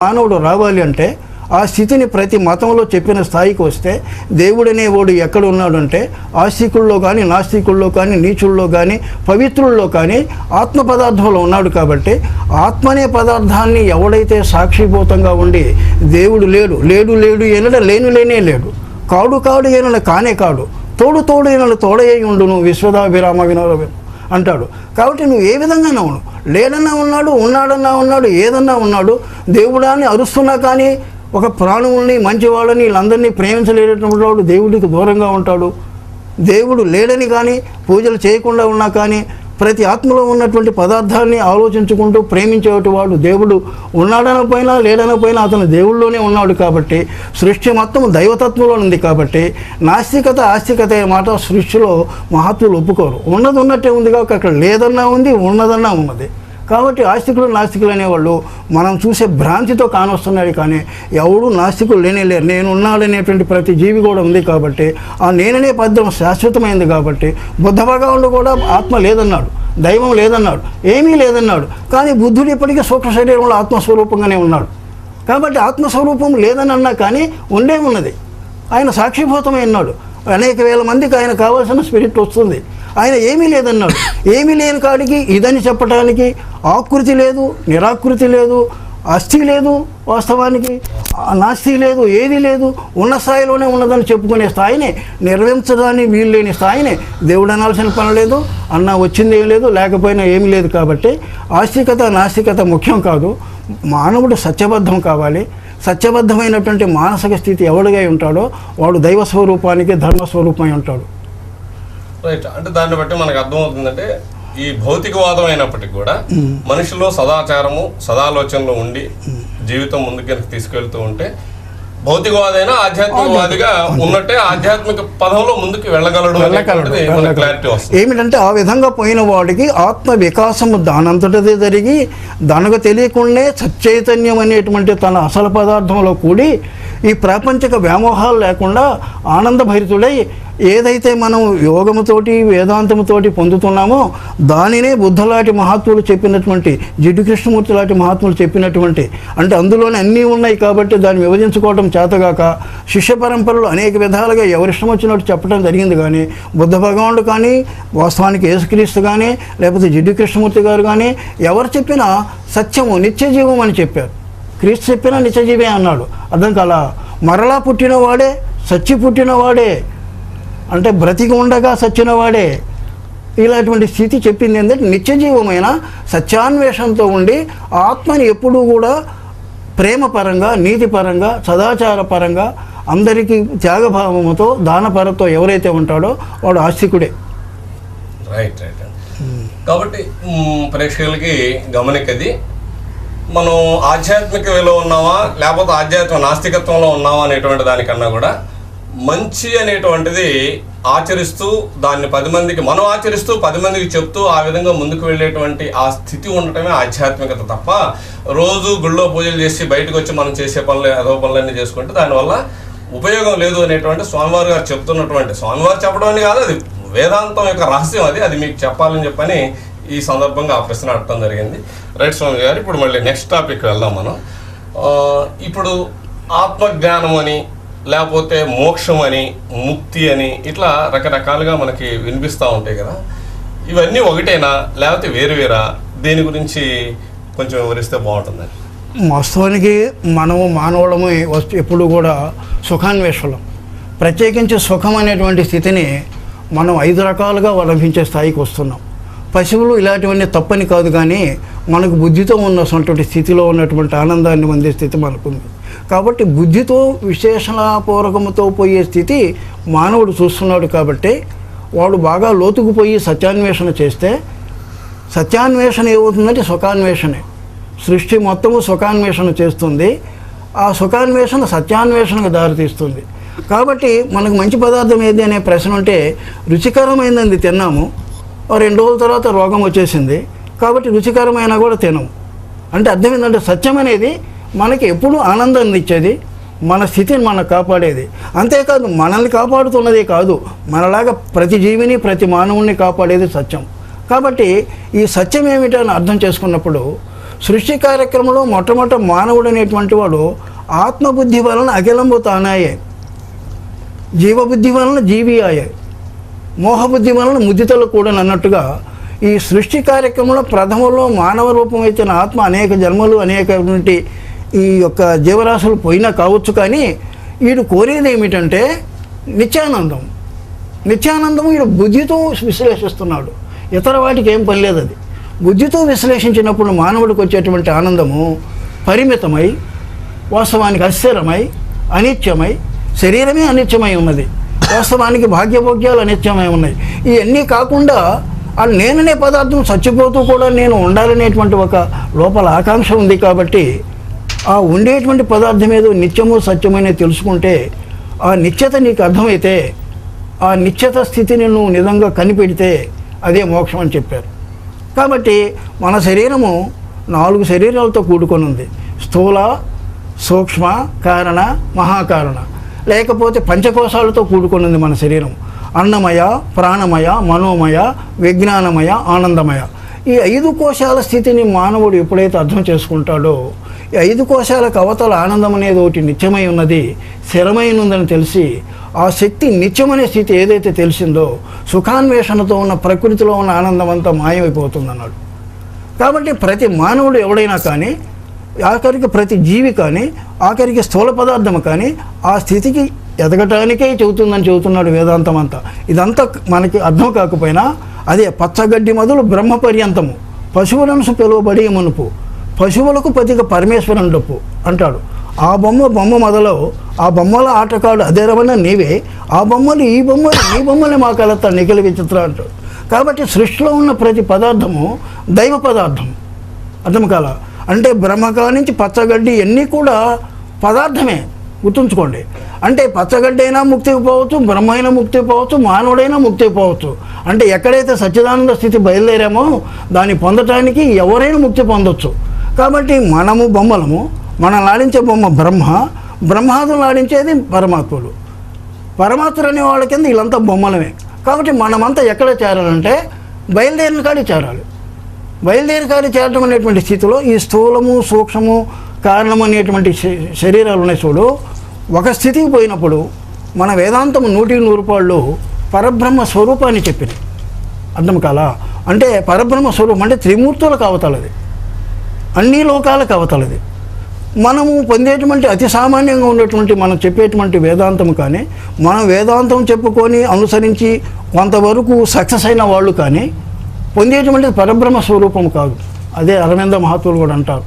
మానవుడు రావాలి అంటే ఆ స్థితిని ప్రతి మతంలో చెప్పిన స్థాయికి వస్తే దేవుడనేవాడు ఎక్కడ ఉన్నాడంటే ఆస్తికుల్లో కానీ నాస్తికుల్లో కానీ నీచుల్లో కానీ పవిత్రుల్లో కానీ ఆత్మ పదార్థంలో ఉన్నాడు. కాబట్టి ఆత్మ అనే పదార్థాన్ని ఎవడైతే సాక్షిభూతంగా ఉండి దేవుడు లేడు లేడు లేడు ఎనడ లేనే లేడు, కాడు కాడు ఎనడ కానే కాడు, తోడు తోడు ఎనడ తోడయ్యి ఉండును విశ్వదాభిరామ వినోద అంటాడు. కాబట్టి నువ్వు ఏ విధంగా ఉన్నావు, లేడన్నా ఉన్నాడు, ఉన్నాడన్నా ఉన్నాడు, ఏదన్నా ఉన్నాడు. దేవుడాన్ని అరుస్తున్నా కానీ ఒక ప్రాణుల్ని మంచి వాళ్ళని వీళ్ళందరినీ ప్రేమించలేనటువంటి వాడు దేవుడికి దూరంగా ఉంటాడు. దేవుడు లేడని కానీ పూజలు చేయకుండా ఉన్నా కానీ ప్రతి ఆత్మలో ఉన్నటువంటి పదార్థాన్ని ఆలోచించుకుంటూ ప్రేమించేటి వాడు దేవుడు ఉన్నాడనపోయినా లేడనపోయినా అతను దేవుళ్ళలోనే ఉన్నాడు. కాబట్టి సృష్టి మొత్తం దైవతత్వంలో ఉంది. కాబట్టి నాస్తికత ఆస్తికత అనే మాట సృష్టిలో మహాత్ములు ఒప్పుకోరు. ఉన్నది ఉన్నట్టే ఉంది కాబట్టి అక్కడ లేదన్నా ఉంది, ఉన్నదన్నా ఉన్నది. కాబట్టి ఆస్తికులు నాస్తికులు అనేవాళ్ళు మనం చూసే భ్రాంతితో కానొస్తున్నాడు. కానీ ఎవడు నాస్తికులు లేనేలేరు. నేను ఉన్నాడనేటువంటి ప్రతి జీవి కూడా ఉంది. కాబట్టి ఆ నేననే పద్యం శాశ్వతమైంది. కాబట్టి బుద్ధ భగవానుడు కూడా ఆత్మ లేదన్నాడు, దైవం లేదన్నాడు, ఏమీ లేదన్నాడు. కానీ బుద్ధుడు ఇప్పటికీ సూక్ష్మ శరీరంలో ఆత్మస్వరూపంగానే ఉన్నాడు. కాబట్టి ఆత్మస్వరూపం లేదని అన్నా కానీ ఉండే ఉన్నది. ఆయన సాక్షిభూతమై ఉన్నాడు. అనేక వేల మందికి ఆయన కావాల్సిన స్పిరిట్ వస్తుంది. ఆయన ఏమీ లేదన్నాడు. ఏమీ లేని కాడికి ఇదని చెప్పడానికి ఆకృతి లేదు, నిరాకృతి లేదు, అస్థి లేదు, వాస్తవానికి నాస్తి లేదు, ఏది లేదు, ఉన్న స్థాయిలోనే ఉన్నదని చెప్పుకునే స్థాయిని నిర్వహించడానికి వీలు లేని స్థాయిని దేవుడు అనాల్సిన పని లేదు, అన్న వచ్చింది ఏం లేదు, లేకపోయినా ఏమీ లేదు. కాబట్టి ఆస్తికత నాస్తికత ముఖ్యం కాదు. మానవుడు సత్యబద్ధం కావాలి. సత్యబద్ధమైనటువంటి మానసిక స్థితి ఎవడిగా ఉంటాడో వాడు దైవ స్వరూపానికి ధర్మస్వరూపమై ఉంటాడు. రైట్. అంటే దాన్ని బట్టి మనకు అర్థమవుతుందంటే ఈ భౌతికవాదం అయినప్పటికీ కూడా మనిషిలో సదాచారము సదాలోచనలో ఉండి జీవితం ముందుకు తీసుకెళ్తూ ఉంటే భౌతికవాదైనా ఆధ్యాత్మికవాదిగా ఉన్నట్టే ఆధ్యాత్మిక పదంలో ముందుకు వెళ్ళగలడు. క్లారిటీ వస్తుంది. ఏమిటంటే ఆ విధంగా పోయిన వాడికి ఆత్మ వికాసము దానంతటదే జరిగి దానికి తెలియకుండానే సచ్చైతన్యం అనేటువంటి తన అసలు పదార్థంలో కూడి ఈ ప్రాపంచిక వ్యామోహాలు లేకుండా ఆనందభరితుడై ఏదైతే మనం యోగముతోటి వేదాంతముతోటి పొందుతున్నామో దానినే బుద్ధలాంటి మహాత్ములు చెప్పినటువంటి జిడ్డు కృష్ణమూర్తి లాంటి మహాత్ములు చెప్పినటువంటి, అంటే అందులోనే అన్నీ ఉన్నాయి కాబట్టి దాన్ని విభజించుకోవడం చేతగాక శిష్య పరంపరలు అనేక విధాలుగా ఎవరిష్టం వచ్చినట్టు చెప్పడం జరిగింది. కానీ బుద్ధ భగవానుడు కానీ వాస్తవానికి యేసుక్రీస్తు కానీ లేకపోతే జిడ్డు కృష్ణమూర్తి గారు కానీ ఎవరు చెప్పినా సత్యము నిత్యజీవం అని చెప్పారు. క్రీస్తు చెప్పినా నిత్యజీవే అన్నాడు. అర్థం కాలా. మరలా పుట్టినవాడే సచ్చి పుట్టినవాడే అంటే బ్రతికి ఉండగా సచ్చినవాడే. ఇలాంటి స్థితి చెప్పింది ఏంటంటే నిత్యజీవమైన సత్యాన్వేషణతో ఉండి ఆత్మని ఎప్పుడూ కూడా ప్రేమపరంగా నీతిపరంగా సదాచారపరంగా అందరికీ త్యాగభావముతో దానపరతో ఎవరైతే ఉంటాడో వాడు ఆస్తికుడే. Right right. కాబట్టి ప్రేక్షకులకి గమనికది, మనం ఆధ్యాత్మిక విలువ ఉన్నావా లేకపోతే ఆధ్యాత్మిక నాస్తికత్వంలో ఉన్నావా అనేటువంటి దానికన్నా కూడా మంచి అనేటువంటిది ఆచరిస్తూ దాన్ని 10 మందికి మనం ఆచరిస్తూ 10 మందికి చెప్తూ ఆ విధంగా ముందుకు వెళ్ళేటువంటి ఆ స్థితి ఉండటమే ఆధ్యాత్మికత. తప్ప రోజు గుళ్ళో పూజలు చేసి బయటకు వచ్చి మనం చేసే పనులు ఏదో పనులన్నీ చేసుకుంటే దానివల్ల ఉపయోగం లేదు అనేటువంటి స్వామివారి గారు చెప్తున్నటువంటి, స్వామివారు చెప్పడం అని కాదు, అది వేదాంతం యొక్క రహస్యం. అది మీకు చెప్పాలని చెప్పని ఈ సందర్భంగా ఆ ప్రశ్న అడగడం జరిగింది. రైట్ స్వామి గారు, ఇప్పుడు మళ్ళీ నెక్స్ట్ టాపిక్ వెళ్దాం మనం. ఇప్పుడు ఆత్మజ్ఞానం అని లేకపోతే మోక్షం అని ముక్తి అని ఇట్లా రకరకాలుగా మనకి వినిపిస్తూ ఉంటాయి కదా. ఇవన్నీ ఒకటేనా లేకపోతే వేరువేరా? దేని గురించి కొంచెం వివరిస్తే బాగుంటుందని. వాస్తవానికి మనము మానవులము ఎప్పుడు కూడా సుఖాన్వేషణం, ప్రత్యేకించి సుఖం అనేటువంటి స్థితిని మనం 5 రకాలుగా లభించే స్థాయికి వస్తున్నాం. పశువులు ఇలాంటివన్నీ తప్పని కాదు, కానీ మనకు బుద్ధితో ఉన్నటువంటి స్థితిలో ఉన్నటువంటి ఆనందాన్ని పొందే స్థితి మనకుంది. కాబట్టి బుద్ధితో విశేషణపూర్వకముతో పోయే స్థితి మానవుడు చూస్తున్నాడు. కాబట్టి వాడు బాగా లోతుకుపోయి సత్యాన్వేషణ చేస్తే సత్యాన్వేషణ ఏమవుతుందంటే సుఖాన్వేషణే. సృష్టి మొత్తము సుఖాన్వేషణ చేస్తుంది. ఆ సుఖాన్వేషణ సత్యాన్వేషణకు దారితీస్తుంది. కాబట్టి మనకు మంచి పదార్థం ఏది అనే ప్రశ్న ఉంటే రుచికరమైనది తిన్నాము, 2 రోజుల తర్వాత రోగం వచ్చేసింది కాబట్టి రుచికరమైన కూడా తినము. అంటే అర్థం ఏంటంటే సత్యం అనేది మనకి ఎప్పుడు ఆనందాన్ని ఇచ్చేది, మన స్థితిని మనకు కాపాడేది. అంతేకాదు మనల్ని కాపాడుతున్నదే కాదు, మనలాగా ప్రతి జీవిని ప్రతి మానవుని కాపాడేది సత్యం. కాబట్టి ఈ సత్యం ఏమిటని అర్థం చేసుకున్నప్పుడు సృష్టి కార్యక్రమంలో మొట్టమొదట మానవుడు అనేటువంటి వాడు ఆత్మబుద్ధి వలన అఖిలంబు తానాయే, జీవబుద్ధి వలన జీవి ఆయే, మోహబుద్ధి వలన ముద్దితలు కూడా అన్నట్టుగా ఈ సృష్టి కార్యక్రమంలో ప్రథమంలో మానవ రూపం వచ్చిన ఆత్మ అనేక జన్మలు అనేకటువంటి ఈ యొక్క జీవరాశులు పోయినా కావచ్చు, కానీ వీడు కోరేది ఏమిటంటే నిత్యానందం. నిత్యానందం వీడు బుద్ధితో విశ్లేషిస్తున్నాడు, ఇతర వాటికి ఏం పని లేదు. అది బుద్ధితో విశ్లేషించినప్పుడు మానవుడికి వచ్చేటువంటి ఆనందము పరిమితమై, వాస్తవానికి అస్థిరమై, అనిత్యమై, శరీరమే అనిత్యమై ఉన్నది, వాస్తవానికి భాగ్యభోగ్యాలు అనిత్యమై ఉన్నాయి. ఇవన్నీ కాకుండా ఆ నేననే పదార్థం చచ్చిపోతూ కూడా నేను ఉండాలనేటువంటి ఒక లోపల ఆకాంక్ష ఉంది. కాబట్టి ఆ ఉండేటువంటి పదార్థం ఏదో నిత్యము సత్యమనే తెలుసుకుంటే ఆ నిత్యత నీకు అర్థమైతే, ఆ నిత్యత స్థితిని నువ్వు నిజంగా కనిపెడితే అదే మోక్షం అని చెప్పారు. కాబట్టి మన శరీరము 4 శరీరాలతో కూడుకొని ఉంది. స్థూల, సూక్ష్మ, కారణ, మహాకారణ, లేకపోతే పంచకోశాలతో కూడుకొని ఉంది మన శరీరం. అన్నమయ, ప్రాణమయ, మనోమయ, విజ్ఞానమయ, ఆనందమయ. ఈ 5 కోశాల స్థితిని మానవుడు ఎప్పుడైతే అర్థం చేసుకుంటాడో, ఈ 5 కోశాలకు అవతల ఆనందం అనేది ఒకటి నిత్యమై ఉన్నది, స్థిరమైన ఉందని తెలిసి ఆ శక్తి నిత్యమనే స్థితి ఏదైతే తెలిసిందో సుఖాన్వేషణతో ఉన్న ప్రకృతిలో ఉన్న ఆనందం అంతా మాయమైపోతుందన్నాడు. కాబట్టి ప్రతి మానవుడు ఎవడైనా కానీ, ఆఖరికి ప్రతి జీవి కానీ, ఆఖరికి స్థూల పదార్థం కానీ ఆ స్థితికి ఎదగటానికే చెబుతున్నాడు వేదాంతం అంతా. ఇదంతా మనకి అర్థం కాకపోయినా అదే పచ్చగడ్డి మొదలు బ్రహ్మ పర్యంతము పశువులంసు పిలువబడి మునుపు పశువులకు పతిక పరమేశ్వరుండపు అంటాడు. ఆ బొమ్మ మొదలు ఆ బొమ్మల ఆటకాడు అదే రమణ నీవే, ఆ బొమ్మలు ఈ బొమ్మలు నీ బొమ్మలే మా కలత నిఖిల విచిత్ర అంటాడు. కాబట్టి సృష్టిలో ఉన్న ప్రతి పదార్థము దైవ పదార్థం. అర్థం కాల అంటే బ్రహ్మకా నుంచి పచ్చగడ్డి అన్నీ కూడా పదార్థమే, గుర్తుంచుకోండి. అంటే పచ్చగడ్డి అయినా ముక్తికి పోవచ్చు, బ్రహ్మ అయినా ముక్తికి పోవచ్చు, మానవుడైనా ముక్తికి పోవచ్చు. అంటే ఎక్కడైతే సచ్చిదానంద స్థితి బయలుదేరామో దాన్ని పొందటానికి ఎవరైనా ముక్తి పొందొచ్చు. కాబట్టి మనము బొమ్మలము, మనం లాడించే బొమ్మ బ్రహ్మ, బ్రహ్మాదులు లాడించేది పరమాత్ముడు. పరమాత్ముడు అనే వాళ్ళ కింద వీళ్ళంతా బొమ్మలమే. కాబట్టి మనమంతా ఎక్కడ చేరాలంటే బయలుదేరిన కాడి చేరాలి. బయలుదేరి కాడి చేరటం అనేటువంటి స్థితిలో ఈ స్థూలము, సూక్ష్మము, కారణం అనేటువంటి శరీరాలు ఉన్నాయి చూడు, ఒక స్థితికి పోయినప్పుడు మన వేదాంతం 100% పరబ్రహ్మ స్వరూపాన్ని చెప్పింది. అర్థం కాలా? అంటే పరబ్రహ్మ స్వరూపం అంటే త్రిమూర్తులకు అవతలది, అన్ని లోకాలకు అవతలది. మనము పొందేటువంటి అతి సామాన్యంగా ఉన్నటువంటి మనం చెప్పేటువంటి వేదాంతం కానీ, మనం వేదాంతం చెప్పుకొని అనుసరించి కొంతవరకు సక్సెస్ అయిన వాళ్ళు కానీ పొందేటువంటి పరబ్రహ్మ స్వరూపం కాదు. అదే అరవింద మహాత్ములు కూడా అంటారు,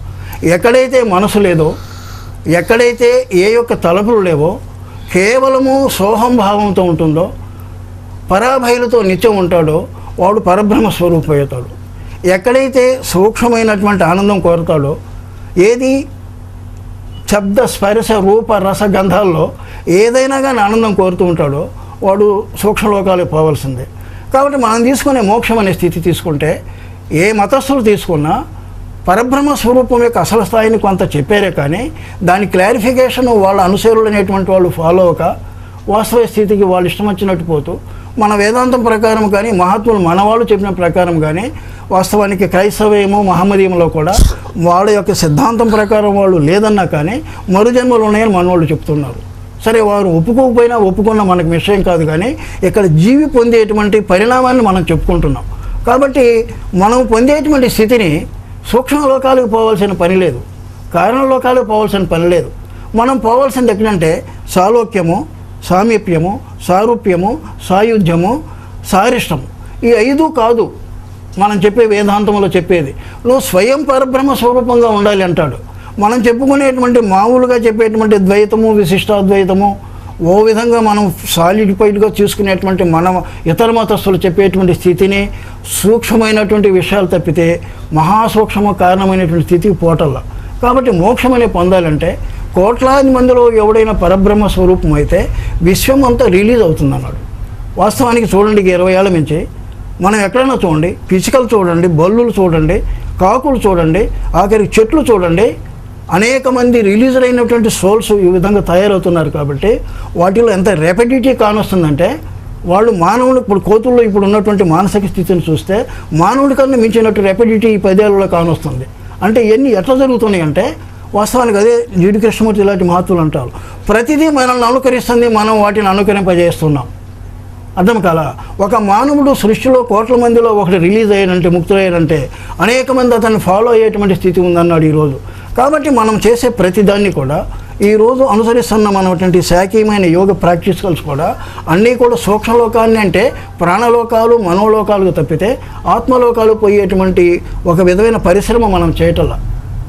ఎక్కడైతే మనసు లేదో, ఎక్కడైతే ఏ యొక్క తలపులు లేవో, కేవలము సోహంభావంతో ఉంటుందో, పరాభైలతో నిత్యం ఉంటాడో వాడు పరబ్రహ్మ స్వరూపం అవుతాడు. ఎక్కడైతే సూక్ష్మమైనటువంటి ఆనందం కోరుతాడో, ఏది శబ్ద స్పర్శ రూప రస గంధాల్లో ఏదైనా కానీ ఆనందం కోరుతూ ఉంటాడో వాడు సూక్ష్మలోకాలకు పోవాల్సిందే. కాబట్టి మనం తీసుకునే మోక్షం అనే స్థితి తీసుకుంటే ఏ మతస్థులు తీసుకున్నా పరబ్రహ్మ స్వరూపం యొక్క అసలు స్థాయిని కొంత చెప్పారే కానీ దాని క్లారిఫికేషన్ వాళ్ళ అనుసరులు అనేటువంటి వాళ్ళు ఫాలో అవ్వక వాస్తవ స్థితికి వాళ్ళు ఇష్టం వచ్చినట్టు పోతూ మన వేదాంతం ప్రకారం కానీ మహాత్ములు మనవాళ్ళు చెప్పిన ప్రకారం కానీ వాస్తవానికి క్రైస్తవేమో మహమ్మదీయంలో కూడా వాళ్ళ యొక్క సిద్ధాంతం ప్రకారం వాళ్ళు లేదన్నా కానీ మరుజన్మలు ఉన్నాయని మనవాళ్ళు చెప్తున్నారు. సరే, వారు ఒప్పుకోకపోయినా ఒప్పుకున్న మనకు విషయం కాదు, కానీ ఇక్కడ జీవి పొందేటువంటి పరిణామాన్ని మనం చెప్పుకుంటున్నాం. కాబట్టి మనం పొందేటువంటి స్థితిని సూక్ష్మలోకాలకు పోవాల్సిన పని లేదు, కారణలోకాలకు పోవాల్సిన పని లేదు. మనం పోవాల్సింది ఎక్కడంటే సాలోక్యము, సామీప్యము, సారూప్యము, సాయుధ్యము, సారిష్టము. ఈ 5 కాదు మనం చెప్పే వేదాంతంలో చెప్పేది. నువ్వు స్వయం పరబ్రహ్మ స్వరూపంగా ఉండాలి అంటాడు. మనం చెప్పుకునేటువంటి మామూలుగా చెప్పేటువంటి ద్వైతము, విశిష్టాద్వైతము ఓ విధంగా మనం సాలిడిఫైడ్గా చూసుకునేటువంటి మనం ఇతర మతస్థులు చెప్పేటువంటి స్థితిని సూక్ష్మమైనటువంటి విషయాలు తప్పితే మహాసూక్ష్మ కారణమైనటువంటి స్థితికి పోటల్లా. కాబట్టి మోక్షం అనే పొందాలంటే కోట్లాది మందిలో ఎవడైనా పరబ్రహ్మ స్వరూపం అయితే విశ్వం అంతా రిలీజ్ అవుతుందన్నాడు. వాస్తవానికి చూడండి, 20 ఏళ్ళ నుంచి మనం ఎక్కడైనా చూడండి, పిచ్చుకలు చూడండి, బల్లులు చూడండి, కాకులు చూడండి, ఆఖరికి చెట్లు చూడండి, అనేక మంది రిలీజ్ అయినటువంటి సోల్స్ ఈ విధంగా తయారవుతున్నారు. కాబట్టి వాటిలో ఎంత రెపిడిటీ కానొస్తుందంటే వాళ్ళు మానవుడు ఇప్పుడు కోతుల్లో ఇప్పుడు ఉన్నటువంటి మానసిక స్థితిని చూస్తే మానవుడి కన్నా మించినట్టు రెపిడిటీ ఈ 10 ఏళ్ళలో కానొస్తుంది. అంటే ఇవన్నీ ఎట్లా జరుగుతున్నాయి అంటే వాస్తవానికి అదే జీడి కృష్ణమూర్తి ఇలాంటి మహత్తులు అంటారు. ప్రతిదీ మనల్ని అనుకరిస్తుంది, మనం వాటిని అనుకరింపజేస్తున్నాం. అర్థం కాలా? ఒక మానవుడు సృష్టిలో కోట్ల మందిలో ఒకటి రిలీజ్ అయ్యాడంటే, ముక్తులయ్యాడంటే అనేక మంది అతన్ని ఫాలో అయ్యేటువంటి స్థితి ఉందన్నాడు ఈరోజు. కాబట్టి మనం చేసే ప్రతిదాన్ని కూడా ఈరోజు అనుసరిస్తున్న మనటువంటి శాఖీయమైన యోగ ప్రాక్టీస్కల్స్ కూడా అన్నీ కూడా సూక్ష్మలోకాన్ని అంటే ప్రాణలోకాలు మనోలోకాలకు తప్పితే ఆత్మలోకాలు పోయేటువంటి ఒక విధమైన పరిశ్రమ మనం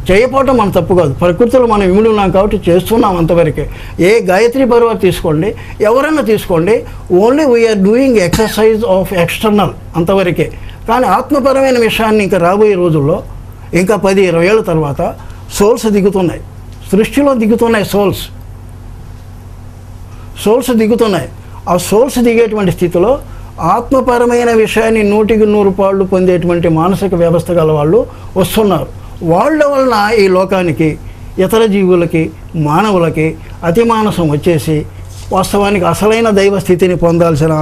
చేయకపోవటం మన తప్పు కాదు. ప్రకృతిలో మనం ఇమిడి ఉన్నాం కాబట్టి చేస్తున్నాం అంతవరకే. ఏ గాయత్రి పర్వత తీసుకోండి, ఎవరైనా తీసుకోండి, only we're doing exercise of external అంతవరకే. కానీ ఆత్మపరమైన విషయాన్ని ఇంకా రాబోయే రోజుల్లో ఇంకా 10-20 ఏళ్ళ తర్వాత సోల్స్ దిగుతున్నాయి, సృష్టిలో దిగుతున్నాయి సోల్స్ దిగుతున్నాయి. ఆ సోల్స్ దిగేటువంటి స్థితిలో ఆత్మపరమైన విషయాన్ని 100% పాళ్ళు పొందేటువంటి మానసిక వ్యవస్థ గల వాళ్ళు వస్తున్నారు. వాళ్ళ వలన ఈ లోకానికి, ఇతర జీవులకి, మానవులకి అతిమానసం వచ్చేసి వాస్తవానికి అసలైన దైవ స్థితిని పొందాల్సిన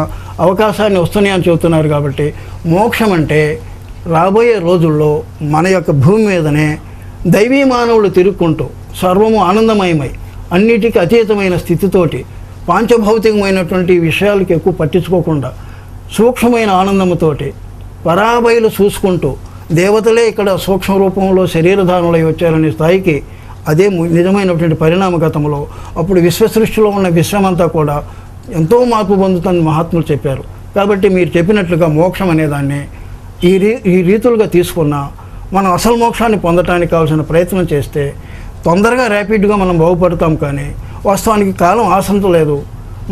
అవకాశాన్ని వస్తున్నాయని చెబుతున్నారు. కాబట్టి మోక్షం అంటే రాబోయే రోజుల్లో మన యొక్క భూమి మీదనే దైవీ మానవులు తిరుక్కుంటూ సర్వము ఆనందమయమై అన్నిటికీ అతీతమైన స్థితితోటి పాంచభౌతికమైనటువంటి విషయాలకి ఎక్కువ పట్టించుకోకుండా సూక్ష్మమైన ఆనందముతోటి పరాబయలు చూసుకుంటూ దేవతలే ఇక్కడ సూక్ష్మ రూపంలో శరీరధారులై వచ్చారనే స్థాయికి అదే నిజమైనటువంటి పరిణామగతంలో అప్పుడు విశ్వసృష్టిలో ఉన్న విశ్వమంతా కూడా ఎంతో మార్పు పొందుతుందని మహాత్ములు చెప్పారు. కాబట్టి మీరు చెప్పినట్లుగా మోక్షం అనేదాన్ని ఈ రీతులుగా తీసుకున్న మనం అసలు మోక్షాన్ని పొందటానికి కావాల్సిన ప్రయత్నం చేస్తే తొందరగా ర్యాపిడ్గా మనం బాగుపడతాం. కానీ వాస్తవానికి కాలం ఆసంతం లేదు.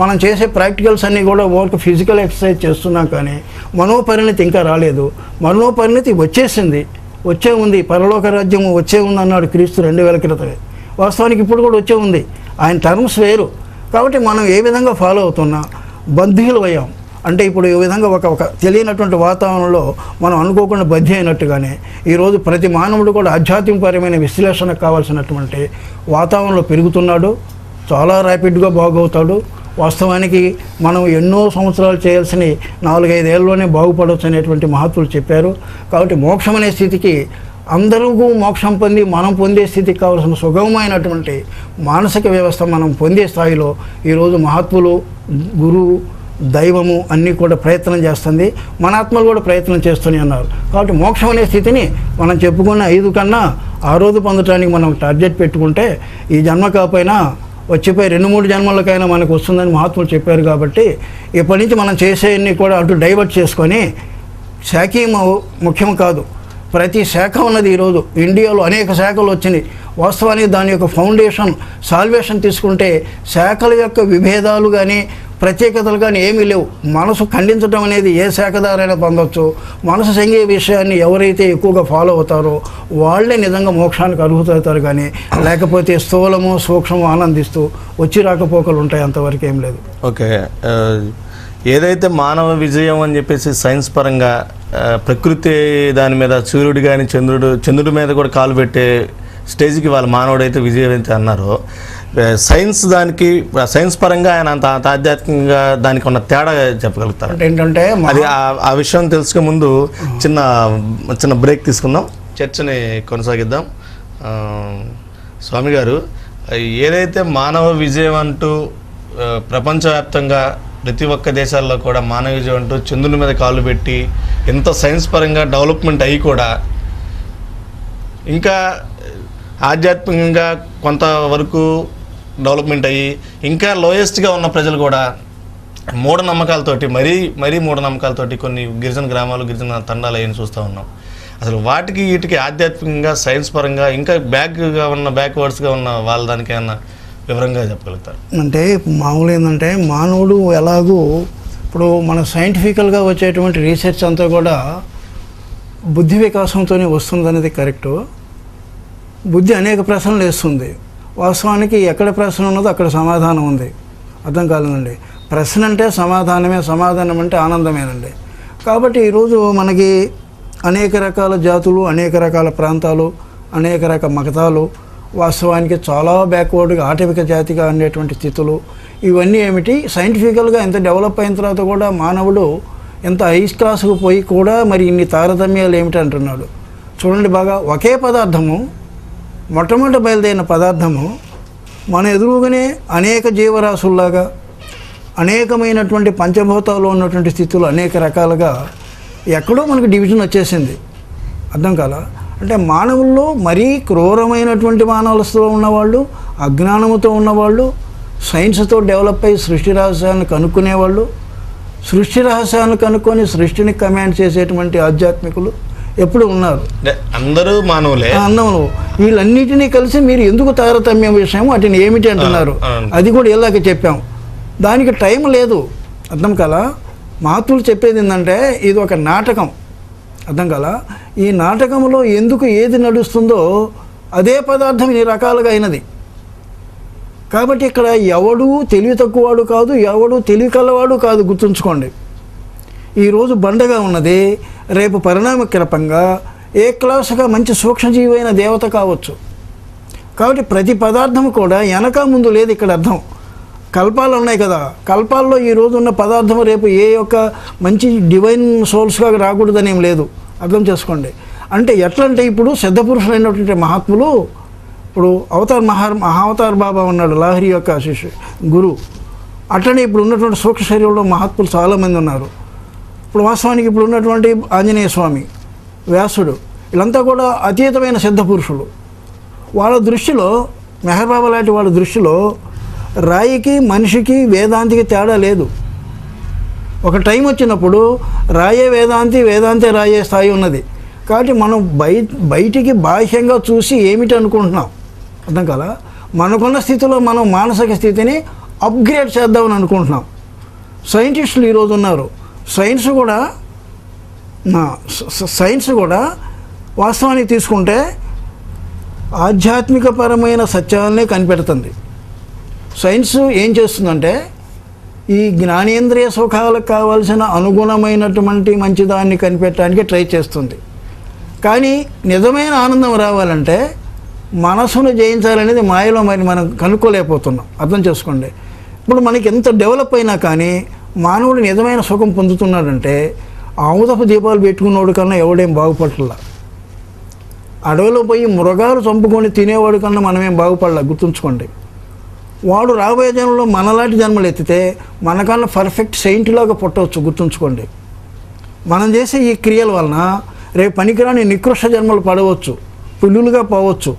మనం చేసే ప్రాక్టికల్స్ అన్నీ కూడా ఓర్క్ ఫిజికల్ ఎక్సర్సైజ్ చేస్తున్నాం, కానీ మనోపరిణతి ఇంకా రాలేదు. మనోపరిణతి వచ్చే ఉంది, పరలోక రాజ్యం వచ్చే ఉంది అన్నాడు క్రీస్తు 2000 క్రితమే. వాస్తవానికి ఇప్పుడు కూడా వచ్చే ఉంది, ఆయన టర్మ్స్ వేరు. కాబట్టి మనం ఏ విధంగా ఫాలో అవుతున్నా బంధీలు అయ్యాం అంటే ఇప్పుడు ఈ విధంగా ఒక తెలియనటువంటి వాతావరణంలో మనం అనుకోకుండా బద్ధి అయినట్టుగానే ఈరోజు ప్రతి మానవుడు కూడా ఆధ్యాత్మికపరమైన విశ్లేషణకు కావాల్సినటువంటి వాతావరణంలో పెరుగుతున్నాడు, చాలా ర్యాపిడ్గా బాగవుతాడు. వాస్తవానికి మనం ఎన్నో సంవత్సరాలు చేయాల్సిన 4-5 ఏళ్ళలోనే బాగుపడవచ్చు అనేటువంటి మహత్తులు చెప్పారు. కాబట్టి మోక్షం అనే స్థితికి అందరూ మోక్షం పొంది మనం పొందే స్థితికి కావాల్సిన సుగమమైనటువంటి మానసిక వ్యవస్థ మనం పొందే స్థాయిలో ఈరోజు మహాత్ములు, గురువు, దైవము అన్నీ కూడా ప్రయత్నం చేస్తుంది. మన ఆత్మలు కూడా ప్రయత్నం చేస్తూనే ఉన్నారు. కాబట్టి మోక్షం అనే స్థితిని మనం చెప్పుకున్న 5 కన్నా ఆ రోజు పొందడానికి మనం టార్గెట్ పెట్టుకుంటే ఈ జన్మ కాకపోయినా వచ్చిపోయి 2-3 జన్మలకైనా మనకు వస్తుందని మహాత్ములు చెప్పారు. కాబట్టి ఇప్పటి నుంచి మనం చేసేవన్నీ కూడా అటు డైవర్ట్ చేసుకొని శాఖీయం ముఖ్యం కాదు, ప్రతి శాఖ ఉన్నది. ఈరోజు ఇండియాలో అనేక శాఖలు వచ్చినాయి. వాస్తవానికి దాని యొక్క ఫౌండేషన్ సాల్వేషన్ తీసుకుంటే శాఖల యొక్క విభేదాలు కానీ ప్రత్యేకతలు కానీ ఏమీ లేవు. మనసు ఖండించడం అనేది ఏ శాఖదారైనా పొందవచ్చు. మనసు సంగే విషయాన్ని ఎవరైతే ఎక్కువగా ఫాలో అవుతారో వాళ్ళే నిజంగా మోక్షానికి అర్హుతవుతారు. కానీ లేకపోతే స్థూలము సూక్ష్మము ఆనందిస్తూ వచ్చి రాకపోకలు ఉంటాయి, అంతవరకు ఏం లేదు. ఓకే, ఏదైతే మానవ విజయం అని చెప్పేసి సైన్స్ పరంగా ప్రకృతి దాని మీద సూర్యుడు కానీ చంద్రుడి మీద కూడా కాలు పెట్టే స్టేజ్కి వాళ్ళ మానవుడైతే విజయం అయితే అన్నారో, సైన్స్ పరంగా ఆయన అంత ఆధ్యాత్మికంగా దానికి ఉన్న తేడా చెప్పగలుగుతారు ఏంటంటే అది ఆ విషయం తెలుసుకునే ముందు చిన్న బ్రేక్ తీసుకుందాం, చర్చని కొనసాగిద్దాం. స్వామి గారు, ఏదైతే మానవ విజయం అంటూ ప్రపంచవ్యాప్తంగా ప్రతి ఒక్క దేశాల్లో కూడా మానవ విజయం అంటూ చంద్రుని మీద కాలు పెట్టి ఎంతో సైన్స్ పరంగా డెవలప్మెంట్ అయ్యి కూడా ఇంకా ఆధ్యాత్మికంగా కొంతవరకు డెవలప్మెంట్ అయ్యి ఇంకా లోయెస్ట్గా ఉన్న ప్రజలు కూడా మూఢనమ్మకాలతోటి మరీ మూఢనమ్మకాలతోటి కొన్ని గిరిజన గ్రామాలు, గిరిజన తండాలు అయ్యని చూస్తూ ఉన్నాం. అసలు వీటికి ఆధ్యాత్మికంగా సైన్స్ పరంగా ఇంకా బ్యాక్వర్డ్స్గా ఉన్న వాళ్ళ దానికి ఏమన్నా వివరంగా చెప్పగలుగుతారు? అంటే మామూలు ఏంటంటే మానవుడు ఎలాగూ ఇప్పుడు మన సైంటిఫికల్గా వచ్చేటువంటి రీసెర్చ్ అంతా కూడా బుద్ధి వికాసంతోనే వస్తుందనేది కరెక్టు. బుద్ధి అనేక ప్రశ్నలు వేస్తుంది. వాస్తవానికి ఎక్కడ ప్రశ్న ఉన్నదో అక్కడ సమాధానం ఉంది. అర్థం కాలేదండి. ప్రశ్న అంటే సమాధానమే, సమాధానం అంటే ఆనందమేనండి. కాబట్టి ఈరోజు మనకి అనేక రకాల జాతులు, అనేక రకాల ప్రాంతాలు, అనేక రకాల మగతాలు, వాస్తవానికి చాలా బ్యాక్వర్డ్గా ఆటవిక జాతిగా ఉండేటువంటి స్థితులు, ఇవన్నీ ఏమిటి సైంటిఫికల్గా ఎంత డెవలప్ అయిన తర్వాత కూడా మానవుడు ఎంత హై క్లాసుకు పోయి కూడా మరి ఇన్ని తారతమ్యాలు ఏమిటి అంటున్నాడు. చూడండి బాగా, ఒకే పదార్థము మొట్టమొదట బయలుదేరిన పదార్థము మన ఎదురుగానే అనేక జీవరాశుల్లాగా అనేకమైనటువంటి పంచభూతాల్లో ఉన్నటువంటి స్థితులు అనేక రకాలుగా ఎక్కడో మనకు డివిజన్ వచ్చేసింది. అర్థం కాలా? అంటే మానవుల్లో మరీ క్రూరమైనటువంటి మానవస్థలో ఉన్నవాళ్ళు, అజ్ఞానముతో ఉన్నవాళ్ళు, సైన్స్తో డెవలప్ అయ్యి సృష్టి రహస్యాలను కనుక్కునేవాళ్ళు, సృష్టి రహస్యాలను కనుక్కొని సృష్టిని కమాండ్ చేసేటువంటి ఆధ్యాత్మికులు ఎప్పుడు ఉన్నారు. అందరూ మానవులే, అన్నములు. వీళ్ళన్నిటినీ కలిసి మీరు ఎందుకు తారతమ్యం విషయం వాటిని ఏమిటి అంటున్నారు, అది కూడా ఇలాగ చెప్పాం. దానికి టైం లేదు. అర్థం కాలా? మహాత్ములు చెప్పేది ఏంటంటే ఇది ఒక నాటకం. అర్థం కాలా? ఈ నాటకంలో ఎందుకు ఏది నడుస్తుందో అదే పదార్థం ఇన్ని రకాలుగా అయినది. కాబట్టి ఇక్కడ ఎవడు తెలివి తక్కువవాడు కాదు, ఎవడు తెలివి కలవాడు కాదు. గుర్తుంచుకోండి. ఈరోజు బండగా ఉన్నది, రేపు పరిణామక్రమంగా ఏ క్లాసుగా మంచి సూక్ష్మజీవి అయిన దేవత కావచ్చు. కాబట్టి ప్రతి పదార్థం కూడా వెనక ముందు లేదు. ఇక్కడ అర్థం కల్పాలు ఉన్నాయి కదా, కల్పాల్లో ఈరోజు ఉన్న పదార్థం రేపు ఏ యొక్క మంచి డివైన్ సోల్స్గా రాకూడదని ఏం లేదు. అర్థం చేసుకోండి. అంటే ఎట్లంటే ఇప్పుడు సిద్ధపురుషులైనటువంటి మహాత్ములు, ఇప్పుడు మహావతార్ బాబా ఉన్నాడు, లాహిరి యొక్క గురువు. అట్లనే ఇప్పుడు ఉన్నటువంటి సూక్ష్మ శరీరంలో మహాత్ములు చాలామంది ఉన్నారు. ఇప్పుడు వాస్తవానికి ఇప్పుడు ఉన్నటువంటి ఆంజనేయ స్వామి, వ్యాసుడు, వీళ్ళంతా కూడా అతీతమైన సిద్ధపురుషులు. వాళ్ళ దృష్టిలో, మెహర్ బాబా లాంటి వాళ్ళ దృష్టిలో రాయికి మనిషికి వేదాంతికి తేడా లేదు. ఒక టైం వచ్చినప్పుడు రాయే వేదాంతి, వేదాంతే రాయే స్థాయి ఉన్నది. కాబట్టి మనం బయటికి బాహ్యంగా చూసి ఏమిటి అనుకుంటున్నాం. అర్థం కదా? మనకున్న స్థితిలో మనం మానసిక స్థితిని అప్గ్రేడ్ చేద్దామని అనుకుంటున్నాం. సైంటిస్టులు ఈరోజు ఉన్నారు. సైన్స్ కూడా వాస్తవానికి తీసుకుంటే ఆధ్యాత్మికపరమైన సత్యాలనే కనిపెడుతుంది. సైన్స్ ఏం చేస్తుందంటే ఈ జ్ఞానేంద్రియ సుఖాలకు కావాల్సిన అనుగుణమైనటువంటి మంచిదాన్ని కనిపెట్టడానికి ట్రై చేస్తుంది. కానీ నిజమైన ఆనందం రావాలంటే మనసును జయించాలనేది మాయలో మరి మనం కనుక్కోలేకపోతున్నాం. అర్థం చేసుకోండి. ఇప్పుడు మనకి ఎంత డెవలప్ అయినా కానీ మానవుడు నిజమైన సుఖం పొందుతున్నాడంటే ఆముదపు దీపాలు పెట్టుకున్నవాడు కన్నా ఎవడేం బాగుపడలా. అడవిలో పోయి మృగాలు చంపుకొని తినేవాడు కన్నా మనమేం బాగుపడలా. గుర్తుంచుకోండి. వాడు రాబోయే జన్మలో మనలాంటి జన్మలు ఎత్తితే మనకన్నా పర్ఫెక్ట్ సెయింట్లాగా పుట్టవచ్చు. గుర్తుంచుకోండి. మనం చేసే ఈ క్రియల వలన రేపు పనికిరాని నికృష్ట జన్మలు పడవచ్చు, పుల్లులుగా పోవచ్చు.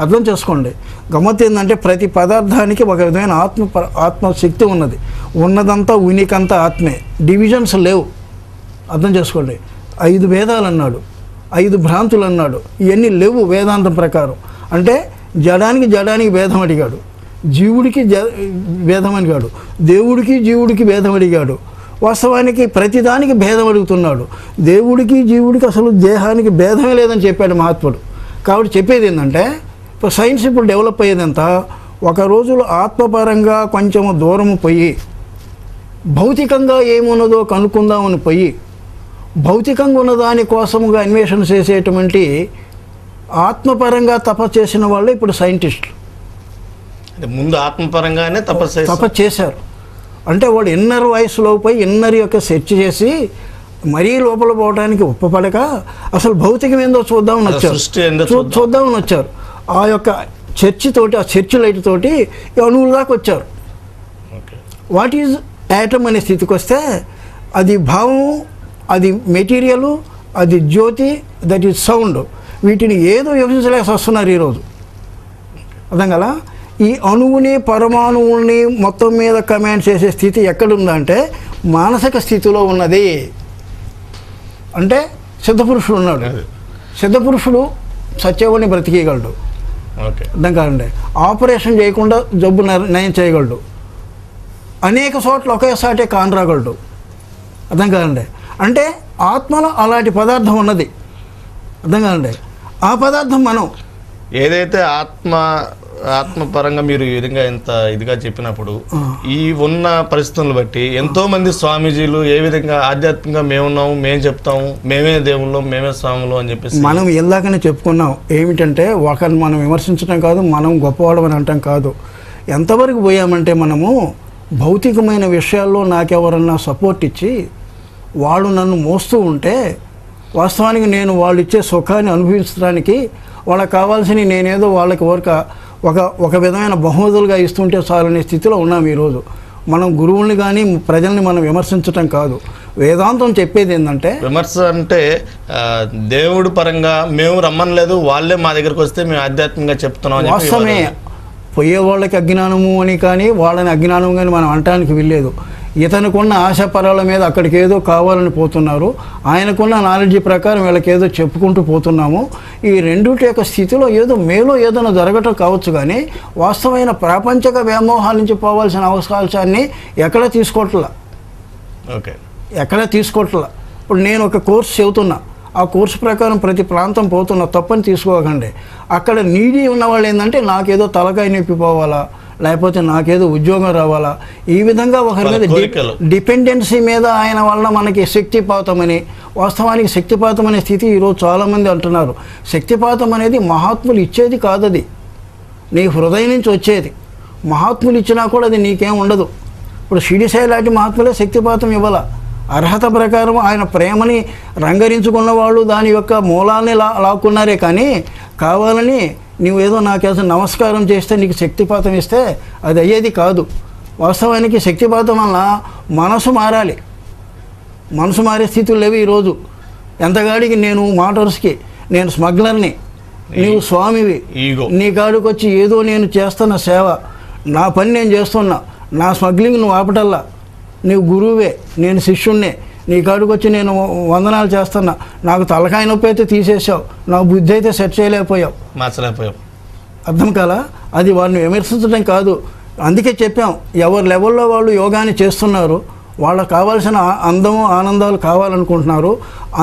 అర్థం చేసుకోండి. గమ్మత్తు ఏంటంటే ప్రతి పదార్థానికి ఒక విధమైన ఆత్మశక్తి ఉన్నది. ఉన్నదంతా ఉనికంతా ఆత్మే. డివిజన్స్ లేవు. అర్థం చేసుకోండి. 5 భేదాలు అన్నాడు, 5 భ్రాంతులు అన్నాడు. ఇవన్నీ లేవు వేదాంతం ప్రకారం. అంటే జడానికి భేదం అడిగాడు, జీవుడికి భేదం అడిగాడు, దేవుడికి జీవుడికి భేదం అడిగాడు. వాస్తవానికి ప్రతిదానికి భేదం అడుగుతున్నాడు. దేవుడికి జీవుడికి అసలు దేహానికి భేదమే లేదని చెప్పాడు మహాత్ముడు. కాబట్టి చెప్పేది ఏంటంటే ఇప్పుడు సైన్స్ ఇప్పుడు డెవలప్ అయ్యేదంతా ఒక రోజులో ఆత్మపరంగా కొంచెము దూరము పోయి భౌతికంగా ఏమున్నదో కనుక్కుందామని పోయి భౌతికంగా ఉన్న దానికోసముగా అన్వేషణ చేసేటువంటి ఆత్మపరంగా తపస్సు చేసిన వాళ్ళే ఇప్పుడు సైంటిస్టులు. ముందు ఆత్మపరంగానే తపస్సు చేశారు. అంటే వాడు ఇన్నర్ వాయిస్లో పోయి ఇన్నర్ యొక్క సెర్చ్ చేసి మరీ లోపల పోవడానికి ఒప్పపడక అసలు భౌతికం ఏందో చూద్దామని వచ్చారు. ఆ యొక్క చర్చితోటి, ఆ చర్చ్ లైట్ తోటి అణువుల దాకా వచ్చారు. వాట్ ఈజ్ యాటమ్ అనే స్థితికి వస్తే అది భావం, అది మెటీరియలు, అది జ్యోతి, దట్ ఈజ్ సౌండ్. వీటిని ఏదో విభజించలేక వస్తున్నారు ఈరోజు. అర్థం కదా? ఈ అణువుని పరమాణువుని మొత్తం మీద కమాండ్ చేసే స్థితి ఎక్కడుందంటే మానసిక స్థితిలో ఉన్నది. అంటే సిద్ధపురుషుడు ఉన్నాడు. సిద్ధపురుషుడు సత్యవాణి బ్రతికేయగలడు. అర్థం కాదండి. ఆపరేషన్ చేయకుండా జబ్బు నయం చేయగలడు. అనేక చోట్ల ఒకేసారి కానరాగలడు. అర్థం కాదండి. అంటే ఆత్మలో అలాంటి పదార్థం ఉన్నది. అర్థం కాదండి. ఆ పదార్థం మనం ఏదైతే ఆత్మపరంగా మీరు ఈ విధంగా ఎంత ఇదిగా చెప్పినప్పుడు ఈ ఉన్న పరిస్థితులను బట్టి ఎంతో మంది స్వామీజీలు ఏ విధంగా ఆధ్యాత్మికంగా మేమున్నాము, మేము చెప్తాము, మేమే దేవుళ్ళు, మేమే స్వాములు అని చెప్పేసి మనం ఇందాకనే చెప్పుకున్నాం. ఏమిటంటే ఒకరిని మనం విమర్శించడం కాదు, మనం గొప్పవాడు అని అంటాం కాదు. ఎంతవరకు పోయామంటే మనము భౌతికమైన విషయాల్లో నాకెవరన్నా సపోర్ట్ ఇచ్చి వాడు నన్ను మోస్తూ ఉంటే వాస్తవానికి నేను వాళ్ళు ఇచ్చే సుఖాన్ని అనుభవించడానికి వాళ్ళకి కావాల్సిన నేనేదో వాళ్ళకి ఒక విధమైన బహుమతులుగా ఇస్తుంటే చాలనే స్థితిలో ఉన్నాం ఈరోజు. మనం గురువుల్ని కానీ ప్రజల్ని మనం విమర్శించటం కాదు. వేదాంతం చెప్పేది ఏంటంటే, విమర్శ అంటే దేవుడి పరంగా మేము రమ్మనలేదు, వాళ్ళే మా దగ్గరకు వస్తే మేము ఆధ్యాత్మికంగా చెప్తున్నాం అని చెప్పి వాస్తవమే. పోయే వాళ్ళకి అజ్ఞానము అని కానీ వాళ్ళని అజ్ఞానం కానీ మనం అనటానికి వీల్లేదు. ఇతనుకున్న ఆశాపరాల మీద అక్కడికి ఏదో కావాలని పోతున్నారు, ఆయనకున్న నాలెడ్జీ ప్రకారం వీళ్ళకి ఏదో చెప్పుకుంటూ పోతున్నాము. ఈ రెండింటి యొక్క స్థితిలో ఏదో మేలో ఏదైనా జరగటం కావచ్చు, కానీ వాస్తవమైన ప్రాపంచిక వ్యామోహాల నుంచి పోవాల్సిన అవకాశాన్ని ఎక్కడ తీసుకోవట్లా. ఓకే, ఎక్కడ తీసుకోవట్లా. ఇప్పుడు నేను ఒక కోర్సు చెబుతున్నా, ఆ కోర్సు ప్రకారం ప్రతి ప్రాంతం పోతున్నా, తప్పని తీసుకోకండి. అక్కడ నీడీ ఉన్నవాళ్ళు ఏంటంటే నాకేదో తలకాయ నొప్పిపోవాలా, లేకపోతే నాకేదో ఉద్యోగం రావాలా, ఈ విధంగా ఒకరి మీద డిపెండెన్సీ మీద ఆయన వల్ల మనకి శక్తిపాతమని. వాస్తవానికి శక్తిపాతం అనే స్థితి ఈరోజు చాలామంది అంటున్నారు. శక్తిపాతం అనేది మహాత్ములు ఇచ్చేది కాదది, నీ హృదయం నుంచి వచ్చేది. మహాత్ములు ఇచ్చినా కూడా అది నీకేం ఉండదు. ఇప్పుడు షిడిసాయి లాంటి మహాత్ములే శక్తిపాతం ఇవ్వాల. అర్హత ప్రకారం ఆయన ప్రేమని రంగరించుకున్న వాళ్ళు దాని యొక్క మూలాన్ని లాక్కున్నారే, కానీ కావాలని నువ్వేదో నాకేదో నమస్కారం చేస్తే నీకు శక్తిపాతం ఇస్తే అది అయ్యేది కాదు. వాస్తవానికి శక్తిపాతం వల్ల మనసు మారాలి. మనసు మారే స్థితులు లేవు ఈరోజు. ఎంతగాడికి నేను మోటార్స్కి నేను స్మగ్లర్ని, నీవు స్వామివి, నీ కాడికి వచ్చి ఏదో నేను చేస్తున్న సేవ, నా పని నేను చేస్తున్నా, నా స్మగ్లింగ్ నువ్వు ఆపటల్లా, నీవు గురువే, నేను శిష్యుణ్ణే, నీ కాడికి వచ్చి నేను వందనాలు చేస్తున్నా, నాకు తలకాయ నొప్పి అయితే తీసేసావు, నా బుద్ధి అయితే సెట్ చేయలేకపోయావు, మార్చలేకపోయావు. అర్థం కాలా? అది వారిని విమర్శించడం కాదు. అందుకే చెప్పాం, ఎవరి లెవెల్లో వాళ్ళు యోగాని చేస్తున్నారు, వాళ్ళకు కావాల్సిన అందము ఆనందాలు కావాలనుకుంటున్నారు,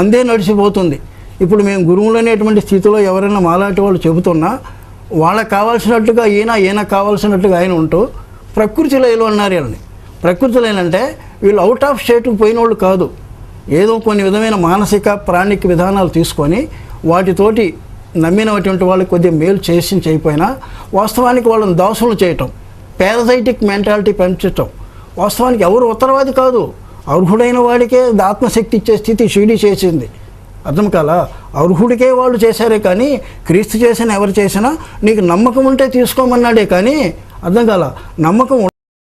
అందే నడిచిపోతుంది. ఇప్పుడు మేము గురువులు అనేటువంటి స్థితిలో ఎవరైనా మాలాంటి వాళ్ళు చెబుతున్నా వాళ్ళకి కావాల్సినట్టుగా ఈయనకు కావాల్సినట్టుగా ఆయన ఉంటూ ప్రకృతి లయలో ఉన్నారు. వీళ్ళని ప్రకృతి లయనంటే వీళ్ళు అవుట్ ఆఫ్ స్టేట్కి పోయిన వాళ్ళు కాదు. ఏదో కొన్ని విధమైన మానసిక ప్రాణిక విధానాలు తీసుకొని వాటితోటి నమ్మినటువంటి వాళ్ళకి కొద్దిగా మేలు చేయకపోయినా వాస్తవానికి వాళ్ళని దాసులు చేయటం, పారసైటిక్ మెంటాలిటీ పెంచటం. వాస్తవానికి ఎవరు ఉత్తరవాది కాదు, అర్హుడైన వాడికే ఆత్మశక్తి ఇచ్చే స్థితి షిరిడి చేసింది. అర్థం కాలా? అర్హుడికే వాళ్ళు చేశారే కానీ క్రీస్తు చేసిన ఎవరు చేసినా నీకు నమ్మకం ఉంటే తీసుకోమన్నాడే కానీ, అర్థం కాలా, నమ్మకం